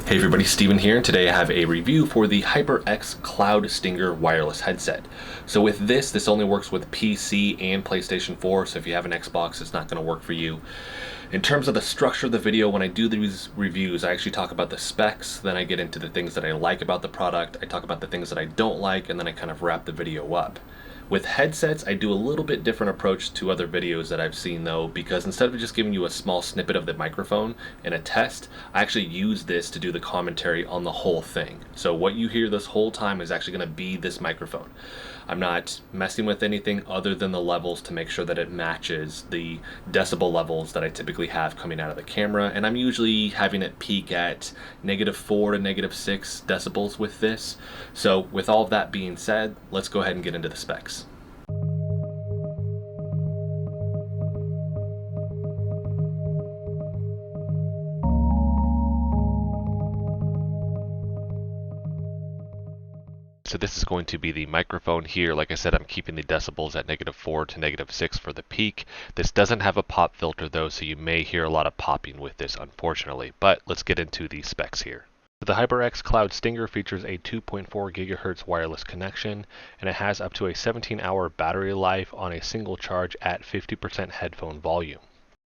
Hey everybody, Steven here, and today I have a review for the HyperX Cloud Stinger wireless headset. So with this only works with PC and PlayStation 4, so if you have an Xbox, it's not going to work for you. In terms of the structure of the video, when I do these reviews, I actually talk about the specs, then I get into the things that I like about the product, I talk about the things that I don't like, and then I kind of wrap the video up. With headsets, I do a little bit different approach to other videos that I've seen though, because instead of just giving you a small snippet of the microphone in a test, I actually use this to do the commentary on the whole thing. So what you hear this whole time is actually going to be this microphone. I'm not messing with anything other than the levels to make sure that it matches the decibel levels that I typically have coming out of the camera, and I'm usually having it peak at -4 to -6 decibels with this. So with all of that being said, let's go ahead and get into the specs. So this is going to be the microphone here. Like I said, I'm keeping the decibels at -4 to -6 for the peak. This doesn't have a pop filter though, so you may hear a lot of popping with this, unfortunately. But let's get into the specs here. The HyperX Cloud Stinger features a 2.4 GHz wireless connection, and it has up to a 17-hour battery life on a single charge at 50% headphone volume.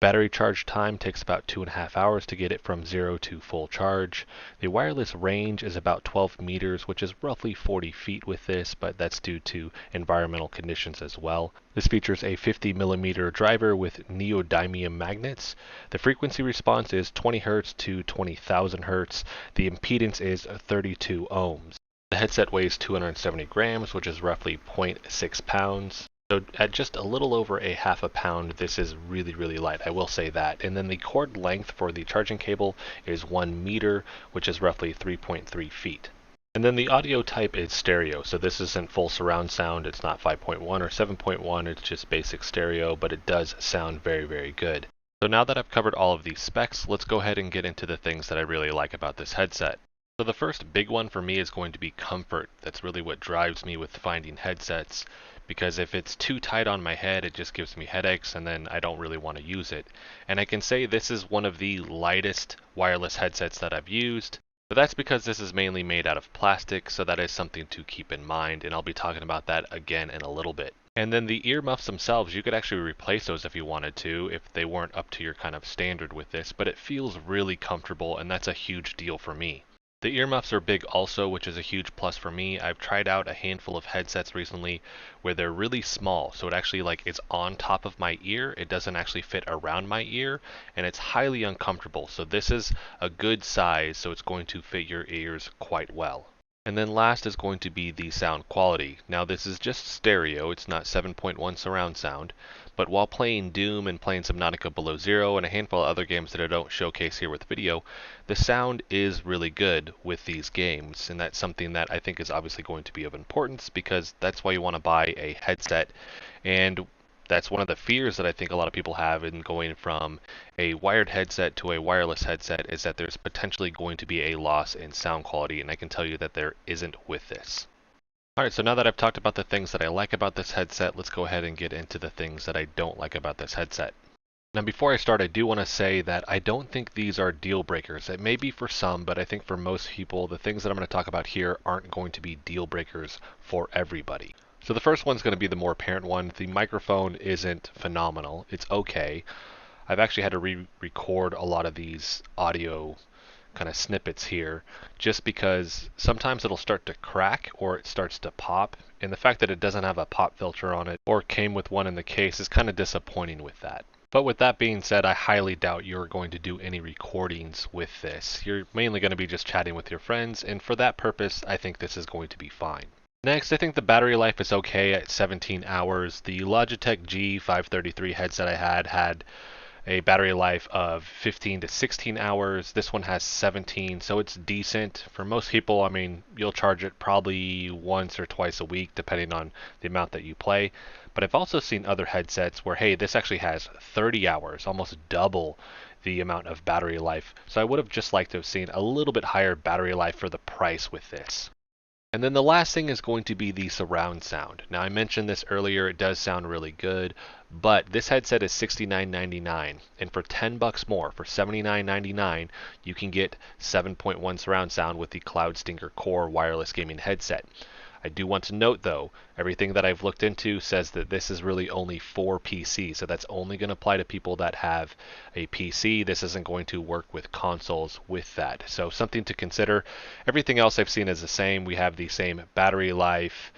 Battery charge time takes about 2.5 hours to get it from 0 to full charge. The wireless range is about 12 meters, which is roughly 40 feet with this, but that's due to environmental conditions as well. This features a 50mm driver with neodymium magnets. The frequency response is 20 Hz to 20,000 Hz. The impedance is 32 ohms. The headset weighs 270 grams, which is roughly 0.6 pounds. So at just a little over a half a pound, this is really light, I will say that. And then the cord length for the charging cable is 1 meter, which is roughly 3.3 feet. And then the audio type is stereo, so this isn't full surround sound, it's not 5.1 or 7.1, it's just basic stereo, but it does sound very good. So now that I've covered all of these specs, let's go ahead and get into the things that I really like about this headset. So the first big one for me is going to be comfort. That's really what drives me with finding headsets, because if it's too tight on my head, it just gives me headaches and then I don't really want to use it. And I can say this is one of the lightest wireless headsets that I've used, but that's because this is mainly made out of plastic, so that is something to keep in mind, and I'll be talking about that again in a little bit. And then the earmuffs themselves, you could actually replace those if you wanted to, if they weren't up to your kind of standard with this, but it feels really comfortable, and that's a huge deal for me. The earmuffs are big also, which is a huge plus for me. I've tried out a handful of headsets recently where they're really small, so it actually is on top of my ear. It doesn't actually fit around my ear, and it's highly uncomfortable. So this is a good size, so it's going to fit your ears quite well. And then last is going to be the sound quality. Now this is just stereo, it's not 7.1 surround sound, but while playing Doom and playing Subnautica Below Zero and a handful of other games that I don't showcase here with video, the sound is really good with these games, and that's something that I think is obviously going to be of importance, because that's why you want to buy a headset. And that's one of the fears that I think a lot of people have in going from a wired headset to a wireless headset, is that there's potentially going to be a loss in sound quality, and I can tell you that there isn't with this. Alright, so now that I've talked about the things that I like about this headset, let's go ahead and get into the things that I don't like about this headset. Now before I start, I do want to say that I don't think these are deal breakers. It may be for some, but I think for most people, the things that I'm going to talk about here aren't going to be deal breakers for everybody. So the first one's going to be the more apparent one. The microphone isn't phenomenal. It's okay. I've actually had to re-record a lot of these audio kind of snippets here, just because sometimes it'll start to crack or it starts to pop, and the fact that it doesn't have a pop filter on it or came with one in the case is kind of disappointing with that. But with that being said, I highly doubt you're going to do any recordings with this. You're mainly going to be just chatting with your friends, and for that purpose, I think this is going to be fine. Next, I think the battery life is okay at 17 hours. The Logitech G533 headset I had a battery life of 15 to 16 hours. This one has 17, so it's decent. For most people, I mean, you'll charge it probably once or twice a week, depending on the amount that you play. But I've also seen other headsets where, hey, this actually has 30 hours, almost double the amount of battery life. So I would have just liked to have seen a little bit higher battery life for the price with this. And then the last thing is going to be the surround sound. Now I mentioned this earlier, it does sound really good, but this headset is $69.99, and for $10 more, for $79.99, you can get 7.1 surround sound with the Cloud Stinger Core wireless gaming headset. I do want to note though, everything that I've looked into says that this is really only for PC, so that's only going to apply to people that have a PC. This isn't going to work with consoles with that. So something to consider. Everything else I've seen is the same. We have the same battery life.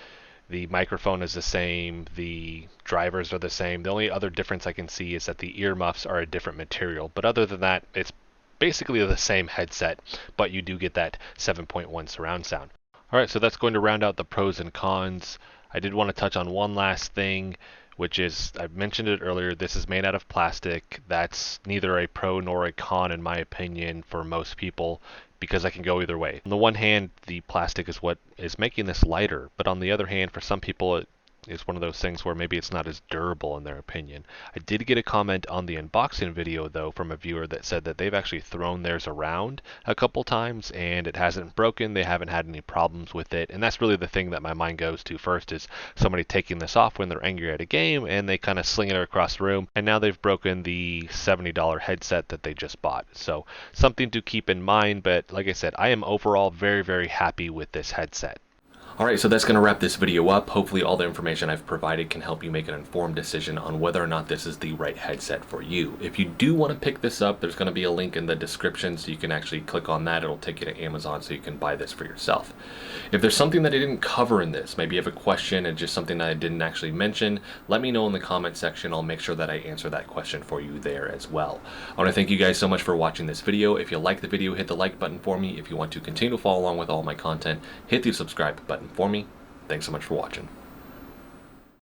The microphone is the same, the drivers are the same. The only other difference I can see is that the earmuffs are a different material. But other than that, it's basically the same headset, but you do get that 7.1 surround sound. Alright, so that's going to round out the pros and cons. I did want to touch on one last thing, which is, I mentioned it earlier, this is made out of plastic. That's neither a pro nor a con in my opinion for most people, because I can go either way. On the one hand, the plastic is what is making this lighter, but on the other hand, for some people it is one of those things where maybe it's not as durable in their opinion. I did get a comment on the unboxing video though from a viewer that said that they've actually thrown theirs around a couple times and it hasn't broken, they haven't had any problems with it, and that's really the thing that my mind goes to first, is somebody taking this off when they're angry at a game and they kind of sling it across the room, and now they've broken the $70 headset that they just bought. So something to keep in mind, but like I said, I am overall very, very happy with this headset. Alright, so that's going to wrap this video up. Hopefully all the information I've provided can help you make an informed decision on whether or not this is the right headset for you. If you do want to pick this up, there's going to be a link in the description so you can actually click on that. It'll take you to Amazon so you can buy this for yourself. If there's something that I didn't cover in this, maybe you have a question and just something that I didn't actually mention, let me know in the comment section. I'll make sure that I answer that question for you there as well. I want to thank you guys so much for watching this video. If you like the video, hit the like button for me. If you want to continue to follow along with all my content, hit the subscribe button for me. Thanks so much for watching.